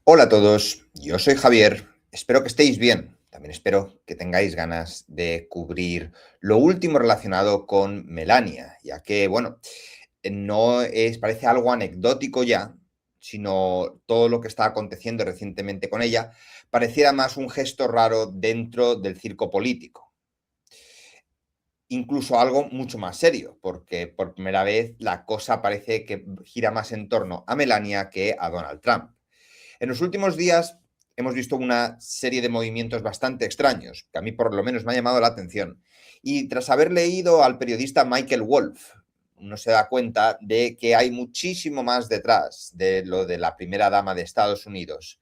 Hola a todos, yo soy Javier, espero que estéis bien. También espero que tengáis ganas de cubrir lo último relacionado con Melania, ya que, bueno, no es, parece algo anecdótico ya, sino todo lo que está aconteciendo recientemente con ella pareciera más un gesto raro dentro del circo político. Incluso algo mucho más serio, porque por primera vez la cosa parece que gira más en torno a Melania que a Donald Trump. En los últimos días hemos visto una serie de movimientos bastante extraños, que a mí por lo menos me ha llamado la atención. Y tras haber leído al periodista Michael Wolff, uno se da cuenta de que hay muchísimo más detrás de lo de la primera dama de Estados Unidos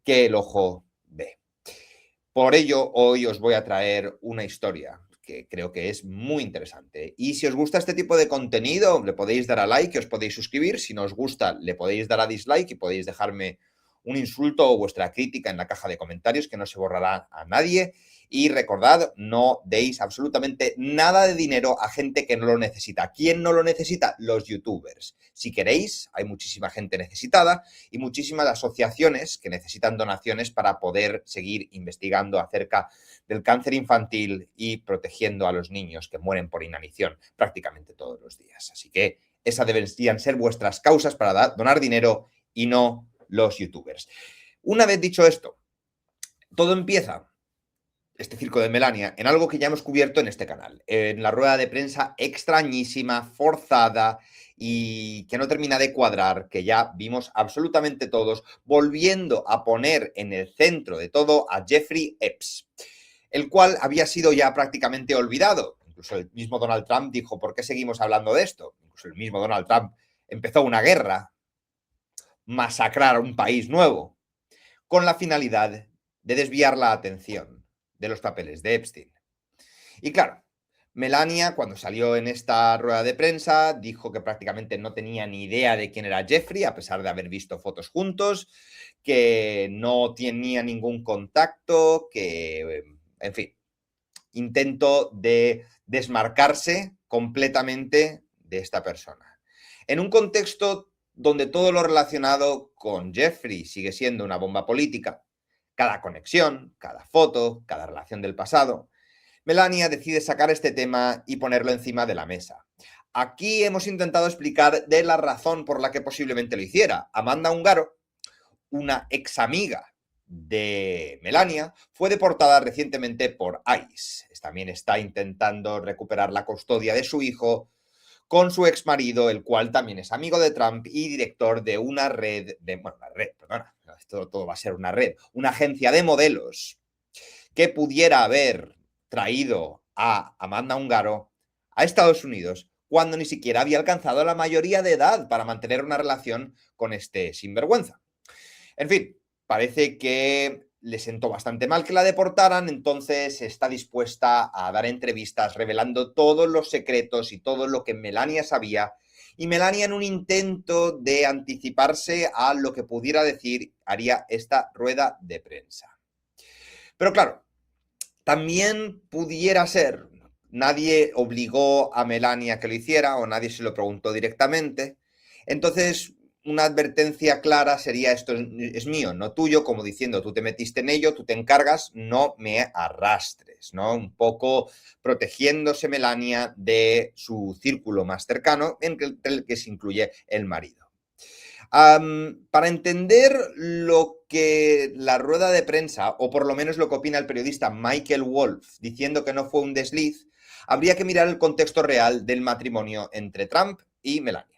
que el ojo ve. Por ello, hoy os voy a traer una historia que creo que es muy interesante. Y si os gusta este tipo de contenido, le podéis dar a like y os podéis suscribir. Si no os gusta, le podéis dar a dislike y podéis dejarme un insulto o vuestra crítica en la caja de comentarios, que no se borrará a nadie. Y recordad, no deis absolutamente nada de dinero a gente que no lo necesita. ¿Quién no lo necesita? Los youtubers. Si queréis, hay muchísima gente necesitada y muchísimas asociaciones que necesitan donaciones para poder seguir investigando acerca del cáncer infantil y protegiendo a los niños que mueren por inanición prácticamente todos los días. Así que esas deberían ser vuestras causas para donar dinero y no los youtubers. Una vez dicho esto, todo empieza, este circo de Melania, en algo que ya hemos cubierto en este canal, en la rueda de prensa extrañísima, forzada y que no termina de cuadrar, que ya vimos absolutamente todos, volviendo a poner en el centro de todo a Jeffrey Epps, el cual había sido ya prácticamente olvidado. Incluso el mismo Donald Trump dijo, ¿por qué seguimos hablando de esto? Incluso el mismo Donald Trump empezó una guerra, masacrar a un país nuevo, con la finalidad de desviar la atención de los papeles de Epstein. Y claro, Melania, cuando salió en esta rueda de prensa, dijo que prácticamente no tenía ni idea de quién era Jeffrey, a pesar de haber visto fotos juntos, que no tenía ningún contacto, que, en fin, intento de desmarcarse completamente de esta persona. En un contexto donde todo lo relacionado con Jeffrey sigue siendo una bomba política, cada conexión, cada foto, cada relación del pasado, Melania decide sacar este tema y ponerlo encima de la mesa. Aquí hemos intentado explicar de la razón por la que posiblemente lo hiciera. Amanda Ungaro, una ex amiga de Melania, fue deportada recientemente por ICE. También está intentando recuperar la custodia de su hijo con su ex marido, el cual también es amigo de Trump y director de una red, todo va a ser una red, una agencia de modelos que pudiera haber traído a Amanda Ungaro a Estados Unidos cuando ni siquiera había alcanzado la mayoría de edad para mantener una relación con este sinvergüenza. En fin, parece que le sentó bastante mal que la deportaran, entonces está dispuesta a dar entrevistas revelando todos los secretos y todo lo que Melania sabía. Y Melania, en un intento de anticiparse a lo que pudiera decir, haría esta rueda de prensa. Pero claro, también pudiera ser, nadie obligó a Melania a que lo hiciera o nadie se lo preguntó directamente. Entonces, una advertencia clara sería: esto es mío, no tuyo, como diciendo, tú te metiste en ello, tú te encargas, no me arrastres, ¿no? Un poco protegiéndose Melania de su círculo más cercano, entre el que se incluye el marido. Para entender lo que la rueda de prensa, o por lo menos lo que opina el periodista Michael Wolff, diciendo que no fue un desliz, habría que mirar el contexto real del matrimonio entre Trump y Melania.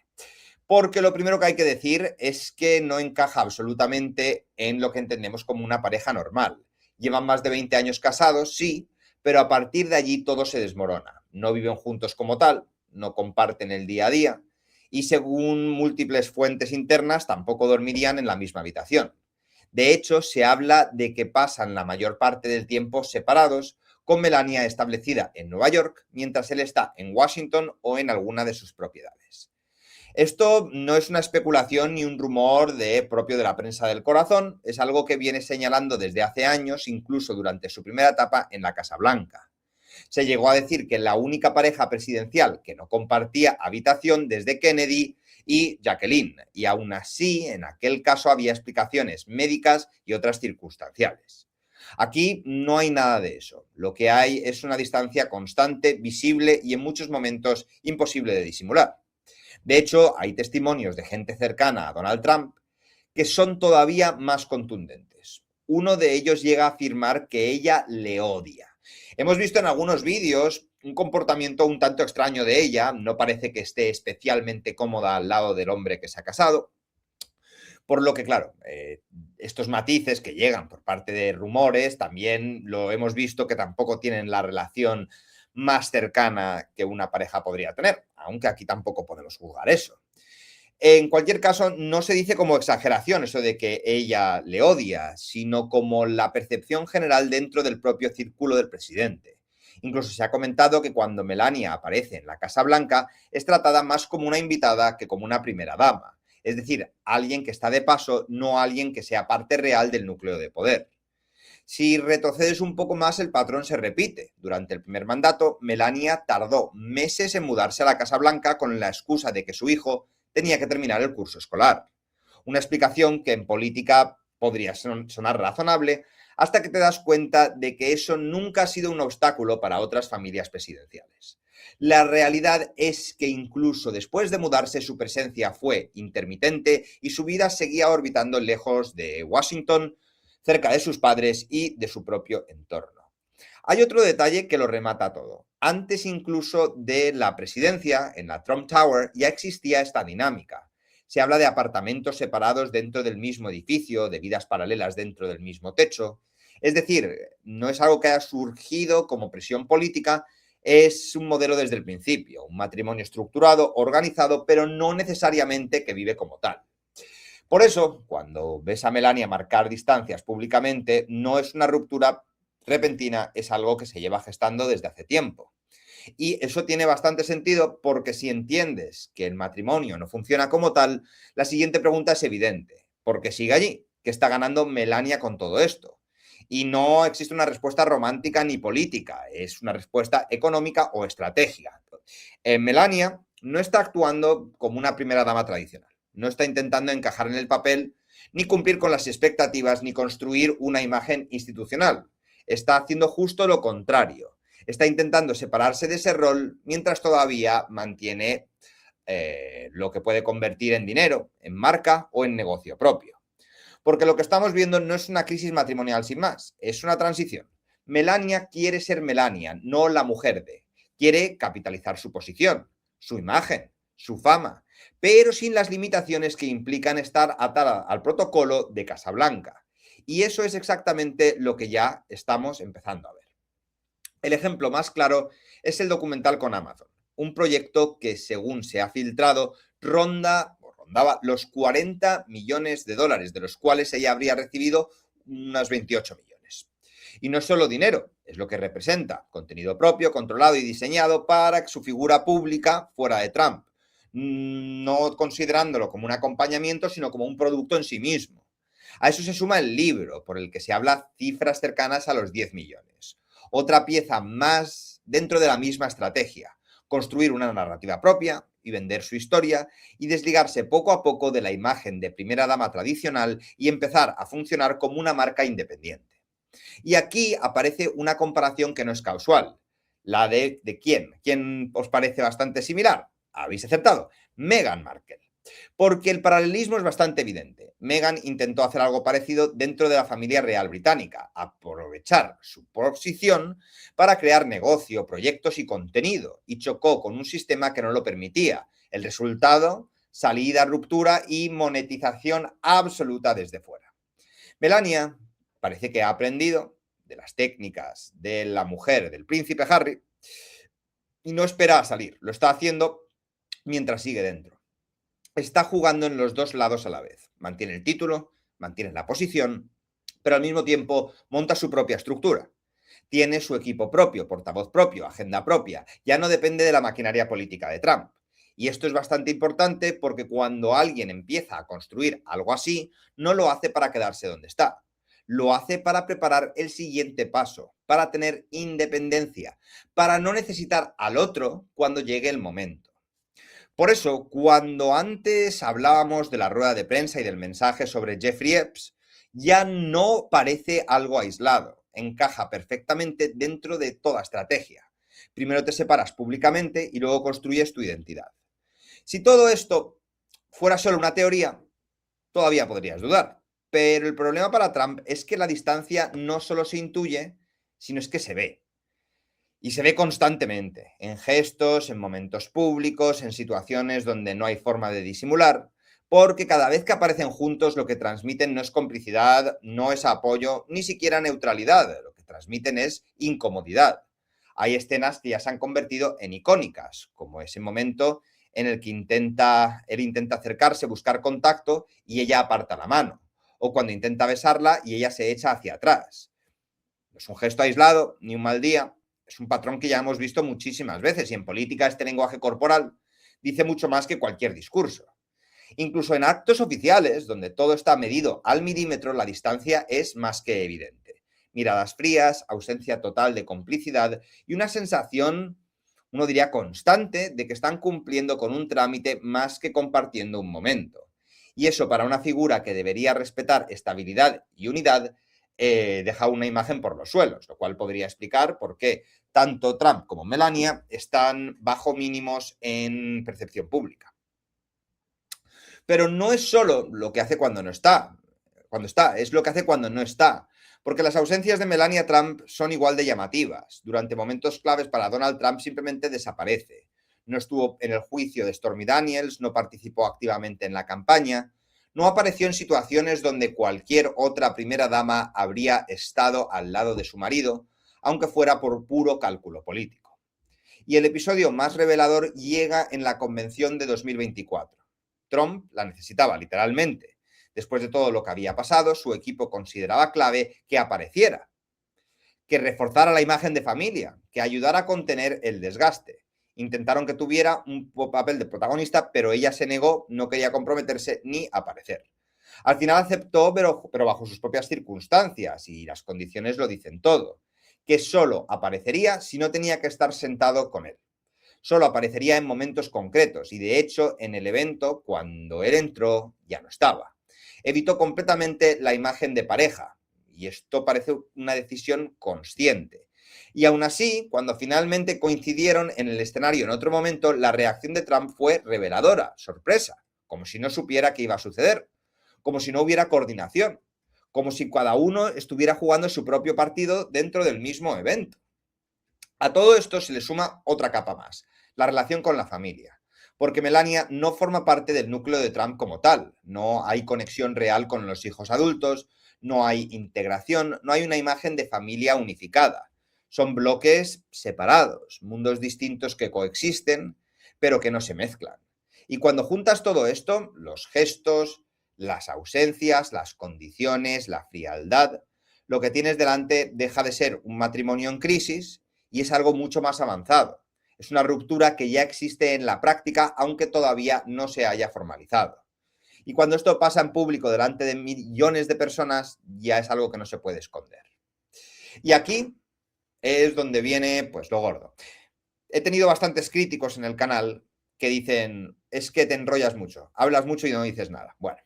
Porque lo primero que hay que decir es que no encaja absolutamente en lo que entendemos como una pareja normal. Llevan más de 20 años casados, sí, pero a partir de allí todo se desmorona. No viven juntos como tal, no comparten el día a día y, según múltiples fuentes internas, tampoco dormirían en la misma habitación. De hecho, se habla de que pasan la mayor parte del tiempo separados, con Melania establecida en Nueva York, mientras él está en Washington o en alguna de sus propiedades. Esto no es una especulación ni un rumor propio de la prensa del corazón, es algo que viene señalando desde hace años, incluso durante su primera etapa en la Casa Blanca. Se llegó a decir que la única pareja presidencial que no compartía habitación desde Kennedy y Jacqueline, y aún así, en aquel caso había explicaciones médicas y otras circunstanciales. Aquí no hay nada de eso. Lo que hay es una distancia constante, visible y en muchos momentos imposible de disimular. De hecho, hay testimonios de gente cercana a Donald Trump que son todavía más contundentes. Uno de ellos llega a afirmar que ella le odia. Hemos visto en algunos vídeos un comportamiento un tanto extraño de ella, no parece que esté especialmente cómoda al lado del hombre que se ha casado, por lo que, claro, estos matices que llegan por parte de rumores, también lo hemos visto que tampoco tienen la relación más cercana que una pareja podría tener, aunque aquí tampoco podemos juzgar eso. En cualquier caso, no se dice como exageración eso de que ella le odia, sino como la percepción general dentro del propio círculo del presidente. Incluso se ha comentado que cuando Melania aparece en la Casa Blanca es tratada más como una invitada que como una primera dama. Es decir, alguien que está de paso, no alguien que sea parte real del núcleo de poder. Si retrocedes un poco más, el patrón se repite. Durante el primer mandato, Melania tardó meses en mudarse a la Casa Blanca con la excusa de que su hijo tenía que terminar el curso escolar. Una explicación que en política podría sonar razonable hasta que te das cuenta de que eso nunca ha sido un obstáculo para otras familias presidenciales. La realidad es que incluso después de mudarse su presencia fue intermitente y su vida seguía orbitando lejos de Washington, cerca de sus padres y de su propio entorno. Hay otro detalle que lo remata todo. Antes incluso de la presidencia, en la Trump Tower, ya existía esta dinámica. Se habla de apartamentos separados dentro del mismo edificio, de vidas paralelas dentro del mismo techo. Es decir, no es algo que haya surgido como presión política, es un modelo desde el principio, un matrimonio estructurado, organizado, pero no necesariamente que vive como tal. Por eso, cuando ves a Melania marcar distancias públicamente, no es una ruptura repentina, es algo que se lleva gestando desde hace tiempo. Y eso tiene bastante sentido porque si entiendes que el matrimonio no funciona como tal, la siguiente pregunta es evidente. ¿Por qué sigue allí? ¿Qué está ganando Melania con todo esto? Y no existe una respuesta romántica ni política, es una respuesta económica o estratégica. Melania no está actuando como una primera dama tradicional, no está intentando encajar en el papel, ni cumplir con las expectativas, ni construir una imagen institucional. Está haciendo justo lo contrario. Está intentando separarse de ese rol mientras todavía mantiene lo que puede convertir en dinero, en marca o en negocio propio. Porque lo que estamos viendo no es una crisis matrimonial sin más, es una transición. Melania quiere ser Melania, no la mujer de. Quiere capitalizar su posición, su imagen, su fama, pero sin las limitaciones que implican estar atada al protocolo de Casablanca. Y eso es exactamente lo que ya estamos empezando a ver. El ejemplo más claro es el documental con Amazon, un proyecto que, según se ha filtrado, rondaba los 40 millones de dólares, de los cuales ella habría recibido unos 28 millones. Y no es solo dinero, es lo que representa, contenido propio, controlado y diseñado para su figura pública fuera de Trump, no considerándolo como un acompañamiento, sino como un producto en sí mismo. A eso se suma el libro, por el que se habla cifras cercanas a los 10 millones. Otra pieza más dentro de la misma estrategia, construir una narrativa propia y vender su historia y desligarse poco a poco de la imagen de primera dama tradicional y empezar a funcionar como una marca independiente. Y aquí aparece una comparación que no es casual. La de quién. ¿Quién os parece bastante similar? Habéis aceptado. Meghan Markle. Porque el paralelismo es bastante evidente. Meghan intentó hacer algo parecido dentro de la familia real británica, aprovechar su posición para crear negocio, proyectos y contenido, y chocó con un sistema que no lo permitía. El resultado, salida, ruptura y monetización absoluta desde fuera. Melania parece que ha aprendido de las técnicas de la mujer del príncipe Harry y no espera a salir. Lo está haciendo mientras sigue dentro. Está jugando en los dos lados a la vez. Mantiene el título, mantiene la posición, pero al mismo tiempo monta su propia estructura. Tiene su equipo propio, portavoz propio, agenda propia. Ya no depende de la maquinaria política de Trump. Y esto es bastante importante porque cuando alguien empieza a construir algo así, no lo hace para quedarse donde está. Lo hace para preparar el siguiente paso, para tener independencia, para no necesitar al otro cuando llegue el momento. Por eso, cuando antes hablábamos de la rueda de prensa y del mensaje sobre Jeffrey Epps, ya no parece algo aislado, encaja perfectamente dentro de toda estrategia. Primero te separas públicamente y luego construyes tu identidad. Si todo esto fuera solo una teoría, todavía podrías dudar. Pero el problema para Trump es que la distancia no solo se intuye, sino es que se ve. Y se ve constantemente, en gestos, en momentos públicos, en situaciones donde no hay forma de disimular, porque cada vez que aparecen juntos lo que transmiten no es complicidad, no es apoyo, ni siquiera neutralidad, lo que transmiten es incomodidad. Hay escenas que ya se han convertido en icónicas, como ese momento en el que él intenta acercarse, buscar contacto y ella aparta la mano, o cuando intenta besarla y ella se echa hacia atrás. No es un gesto aislado, ni un mal día, es un patrón que ya hemos visto muchísimas veces y en política este lenguaje corporal dice mucho más que cualquier discurso. Incluso en actos oficiales, donde todo está medido al milímetro, la distancia es más que evidente. Miradas frías, ausencia total de complicidad y una sensación, uno diría constante, de que están cumpliendo con un trámite más que compartiendo un momento. Y eso para una figura que debería respetar estabilidad y unidad, deja una imagen por los suelos, lo cual podría explicar por qué tanto Trump como Melania están bajo mínimos en percepción pública. Pero no es solo lo que hace cuando está, es lo que hace cuando no está. Porque las ausencias de Melania Trump son igual de llamativas. Durante momentos claves para Donald Trump simplemente desaparece. No estuvo en el juicio de Stormy Daniels, no participó activamente en la campaña, no apareció en situaciones donde cualquier otra primera dama habría estado al lado de su marido, aunque fuera por puro cálculo político. Y el episodio más revelador llega en la convención de 2024. Trump la necesitaba literalmente. Después de todo lo que había pasado, su equipo consideraba clave que apareciera, que reforzara la imagen de familia, que ayudara a contener el desgaste. Intentaron que tuviera un papel de protagonista, pero ella se negó, no quería comprometerse ni aparecer. Al final aceptó, pero bajo sus propias circunstancias, y las condiciones lo dicen todo, que solo aparecería si no tenía que estar sentado con él. Solo aparecería en momentos concretos y de hecho en el evento, cuando él entró, ya no estaba. Evitó completamente la imagen de pareja y esto parece una decisión consciente. Y aún así, cuando finalmente coincidieron en el escenario en otro momento, la reacción de Trump fue reveladora, sorpresa, como si no supiera qué iba a suceder, como si no hubiera coordinación, como si cada uno estuviera jugando su propio partido dentro del mismo evento. A todo esto se le suma otra capa más, la relación con la familia, porque Melania no forma parte del núcleo de Trump como tal, no hay conexión real con los hijos adultos, no hay integración, no hay una imagen de familia unificada. Son bloques separados, mundos distintos que coexisten, pero que no se mezclan. Y cuando juntas todo esto, los gestos, las ausencias, las condiciones, la frialdad, lo que tienes delante deja de ser un matrimonio en crisis y es algo mucho más avanzado. Es una ruptura que ya existe en la práctica, aunque todavía no se haya formalizado. Y cuando esto pasa en público delante de millones de personas, ya es algo que no se puede esconder. Y aquí es donde viene, pues, lo gordo. He tenido bastantes críticos en el canal que dicen, es que te enrollas mucho, hablas mucho y no dices nada. Bueno,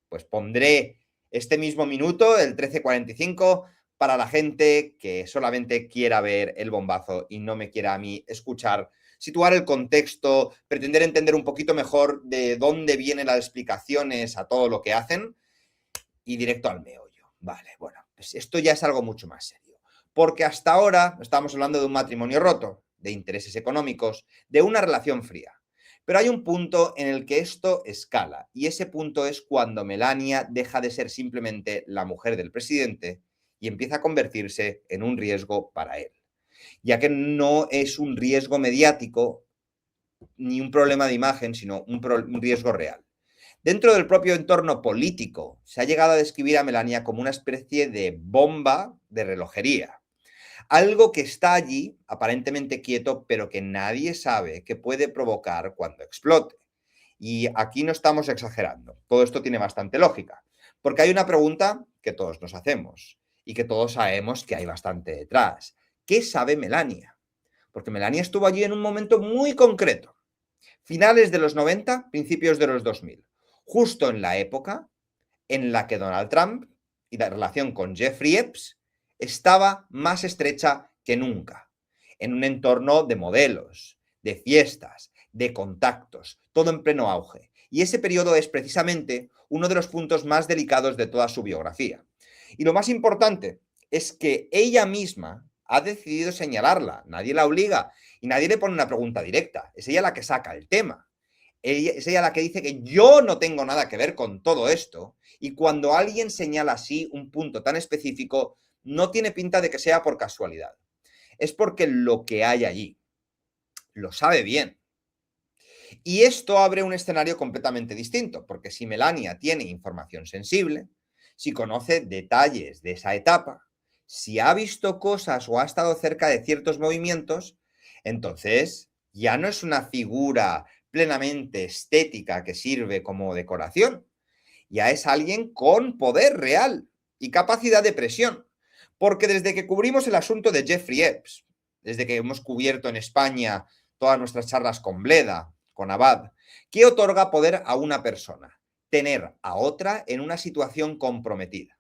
pues pondré este mismo minuto, el 13:45, para la gente que solamente quiera ver el bombazo y no me quiera a mí escuchar, situar el contexto, pretender entender un poquito mejor de dónde vienen las explicaciones a todo lo que hacen y directo al meollo. Vale, bueno, pues esto ya es algo mucho más serio. Porque hasta ahora estamos hablando de un matrimonio roto, de intereses económicos, de una relación fría. Pero hay un punto en el que esto escala, y ese punto es cuando Melania deja de ser simplemente la mujer del presidente y empieza a convertirse en un riesgo para él. Ya que no es un riesgo mediático ni un problema de imagen, sino un riesgo real. Dentro del propio entorno político, se ha llegado a describir a Melania como una especie de bomba de relojería. Algo que está allí, aparentemente quieto, pero que nadie sabe que puede provocar cuando explote. Y aquí no estamos exagerando. Todo esto tiene bastante lógica. Porque hay una pregunta que todos nos hacemos y que todos sabemos que hay bastante detrás. ¿Qué sabe Melania? Porque Melania estuvo allí en un momento muy concreto. Finales de los 90, principios de los 2000, justo en la época en la que Donald Trump y la relación con Jeffrey Epps estaba más estrecha que nunca, en un entorno de modelos, de fiestas, de contactos, todo en pleno auge. Y ese periodo es precisamente uno de los puntos más delicados de toda su biografía. Y lo más importante es que ella misma ha decidido señalarla, nadie la obliga y nadie le pone una pregunta directa, es ella la que saca el tema. Es ella la que dice que yo no tengo nada que ver con todo esto, y cuando alguien señala así un punto tan específico, no tiene pinta de que sea por casualidad. Es porque lo que hay allí lo sabe bien. Y esto abre un escenario completamente distinto, porque si Melania tiene información sensible, si conoce detalles de esa etapa, si ha visto cosas o ha estado cerca de ciertos movimientos, entonces ya no es una figura plenamente estética que sirve como decoración, ya es alguien con poder real y capacidad de presión. Porque desde que cubrimos el asunto de Jeffrey Epps, desde que hemos cubierto en España todas nuestras charlas con Bleda, con Abad, ¿qué otorga poder a una persona? Tener a otra en una situación comprometida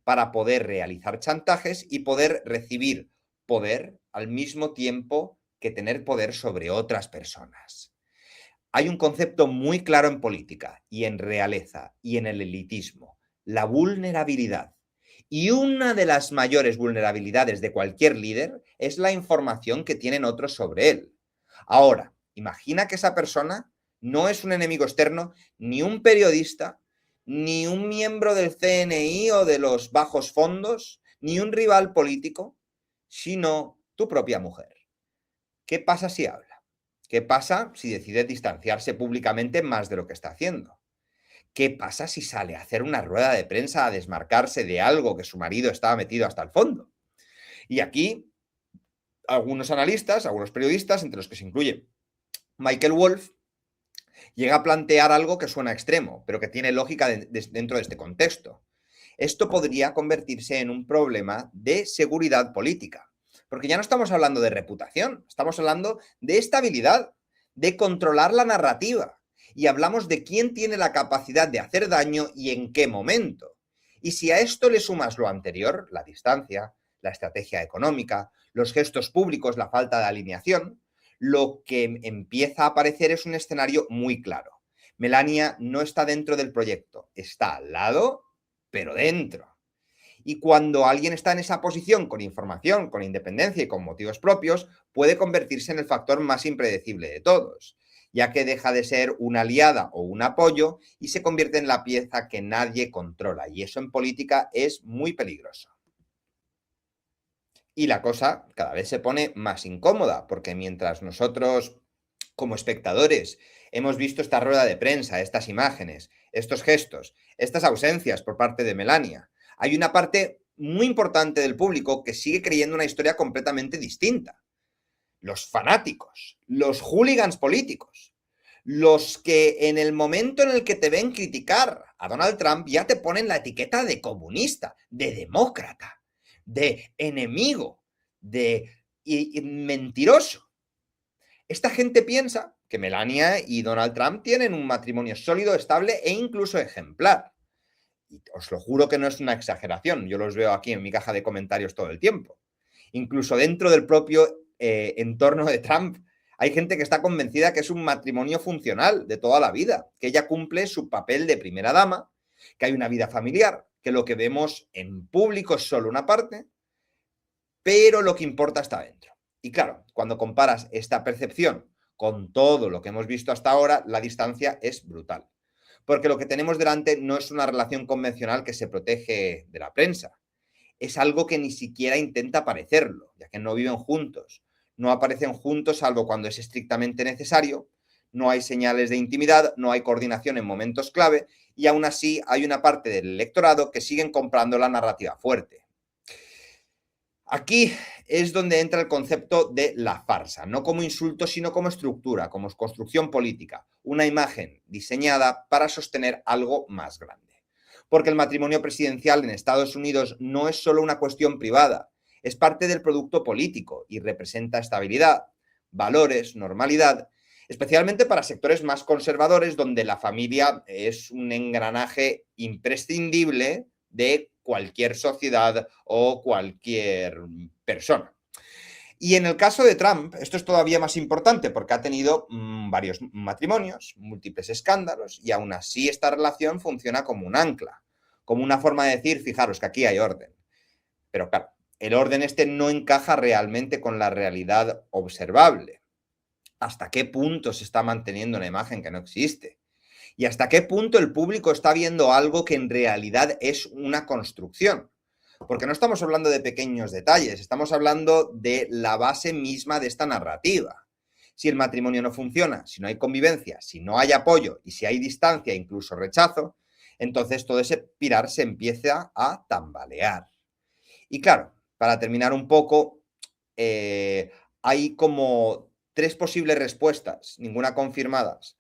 para poder realizar chantajes y poder recibir poder al mismo tiempo que tener poder sobre otras personas. Hay un concepto muy claro en política y en realeza y en el elitismo, la vulnerabilidad. Y una de las mayores vulnerabilidades de cualquier líder es la información que tienen otros sobre él. Ahora, imagina que esa persona no es un enemigo externo, ni un periodista, ni un miembro del CNI o de los bajos fondos, ni un rival político, sino tu propia mujer. ¿Qué pasa si habla? ¿Qué pasa si decide distanciarse públicamente más de lo que está haciendo? ¿Qué pasa si sale a hacer una rueda de prensa a desmarcarse de algo que su marido estaba metido hasta el fondo? Y aquí algunos analistas, algunos periodistas, entre los que se incluye Michael Wolff, llega a plantear algo que suena extremo, pero que tiene lógica dentro de este contexto. Esto podría convertirse en un problema de seguridad política, porque ya no estamos hablando de reputación, estamos hablando de estabilidad, de controlar la narrativa, y hablamos de quién tiene la capacidad de hacer daño y en qué momento. Y si a esto le sumas lo anterior, la distancia, la estrategia económica, los gestos públicos, la falta de alineación, lo que empieza a aparecer es un escenario muy claro. Melania no está dentro del proyecto, está al lado, pero dentro. Y cuando alguien está en esa posición con información, con independencia y con motivos propios, puede convertirse en el factor más impredecible de todos, ya que deja de ser una aliada o un apoyo y se convierte en la pieza que nadie controla. Y eso en política es muy peligroso. Y la cosa cada vez se pone más incómoda, porque mientras nosotros, como espectadores, hemos visto esta rueda de prensa, estas imágenes, estos gestos, estas ausencias por parte de Melania, hay una parte muy importante del público que sigue creyendo una historia completamente distinta. Los fanáticos, los hooligans políticos, los que en el momento en el que te ven criticar a Donald Trump ya te ponen la etiqueta de comunista, de demócrata, de enemigo, de mentiroso. Esta gente piensa que Melania y Donald Trump tienen un matrimonio sólido, estable e incluso ejemplar. Y os lo juro que no es una exageración, yo los veo aquí en mi caja de comentarios todo el tiempo. Incluso dentro del propio entorno de Trump hay gente que está convencida que es un matrimonio funcional de toda la vida, que ella cumple su papel de primera dama, que hay una vida familiar, que lo que vemos en público es solo una parte, pero lo que importa está dentro. Y claro, cuando comparas esta percepción con todo lo que hemos visto hasta ahora, la distancia es brutal. Porque lo que tenemos delante no es una relación convencional que se protege de la prensa. Es algo que ni siquiera intenta parecerlo, ya que no viven juntos. No aparecen juntos salvo cuando es estrictamente necesario. No hay señales de intimidad, no hay coordinación en momentos clave y aún así hay una parte del electorado que siguen comprando la narrativa fuerte. Aquí es donde entra el concepto de la farsa, no como insulto, sino como estructura, como construcción política, una imagen diseñada para sostener algo más grande. Porque el matrimonio presidencial en Estados Unidos no es solo una cuestión privada, es parte del producto político y representa estabilidad, valores, normalidad, especialmente para sectores más conservadores donde la familia es un engranaje imprescindible de cualquier sociedad o cualquier persona. Y en el caso de Trump, esto es todavía más importante porque ha tenido varios matrimonios, múltiples escándalos, y aún así esta relación funciona como un ancla, como una forma de decir, fijaros que aquí hay orden. Pero claro, el orden este no encaja realmente con la realidad observable. ¿Hasta qué punto se está manteniendo una imagen que no existe? ¿Y hasta qué punto el público está viendo algo que en realidad es una construcción? Porque no estamos hablando de pequeños detalles, estamos hablando de la base misma de esta narrativa. Si el matrimonio no funciona, si no hay convivencia, si no hay apoyo y si hay distancia, incluso rechazo, entonces todo ese pilar se empieza a tambalear. Y claro, para terminar un poco, hay como 3 posibles respuestas, ninguna confirmadas.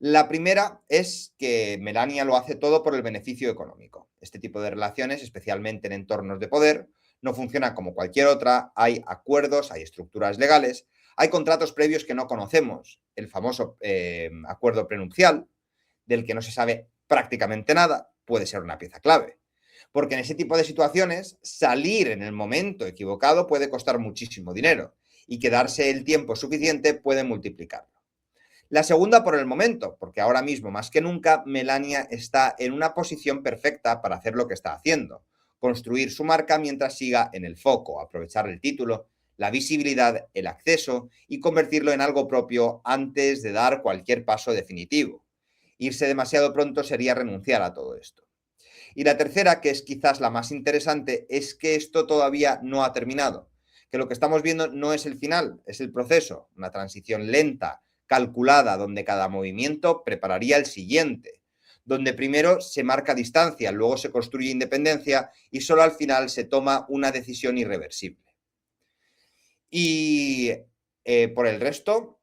La primera es que Melania lo hace todo por el beneficio económico. Este tipo de relaciones, especialmente en entornos de poder, no funciona como cualquier otra. Hay acuerdos, hay estructuras legales, hay contratos previos que no conocemos. El famoso acuerdo prenupcial, del que no se sabe prácticamente nada, puede ser una pieza clave. Porque en ese tipo de situaciones, salir en el momento equivocado puede costar muchísimo dinero y quedarse el tiempo suficiente puede multiplicarlo. La segunda por el momento, porque ahora mismo más que nunca Melania está en una posición perfecta para hacer lo que está haciendo, construir su marca mientras siga en el foco, aprovechar el título, la visibilidad, el acceso y convertirlo en algo propio antes de dar cualquier paso definitivo. Irse demasiado pronto sería renunciar a todo esto. Y la tercera, que es quizás la más interesante, es que esto todavía no ha terminado, que lo que estamos viendo no es el final, es el proceso, una transición lenta, calculada, donde cada movimiento prepararía el siguiente, donde primero se marca distancia, luego se construye independencia y solo al final se toma una decisión irreversible. Y por el resto,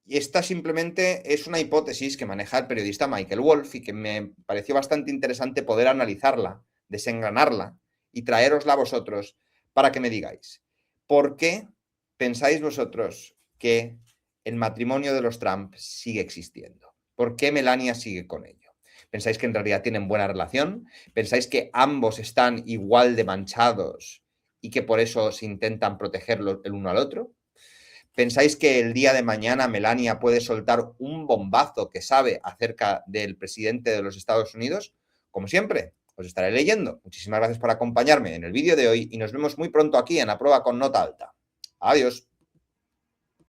esta simplemente es una hipótesis que maneja el periodista Michael Wolff y que me pareció bastante interesante poder analizarla, desengranarla y traérosla a vosotros para que me digáis, ¿por qué pensáis vosotros que el matrimonio de los Trump sigue existiendo? ¿Por qué Melania sigue con ello? ¿Pensáis que en realidad tienen buena relación? ¿Pensáis que ambos están igual de manchados y que por eso se intentan protegerlo el uno al otro? ¿Pensáis que el día de mañana Melania puede soltar un bombazo que sabe acerca del presidente de los Estados Unidos? Como siempre, os estaré leyendo. Muchísimas gracias por acompañarme en el vídeo de hoy y nos vemos muy pronto aquí en A Prueba con Nota Alta. Adiós.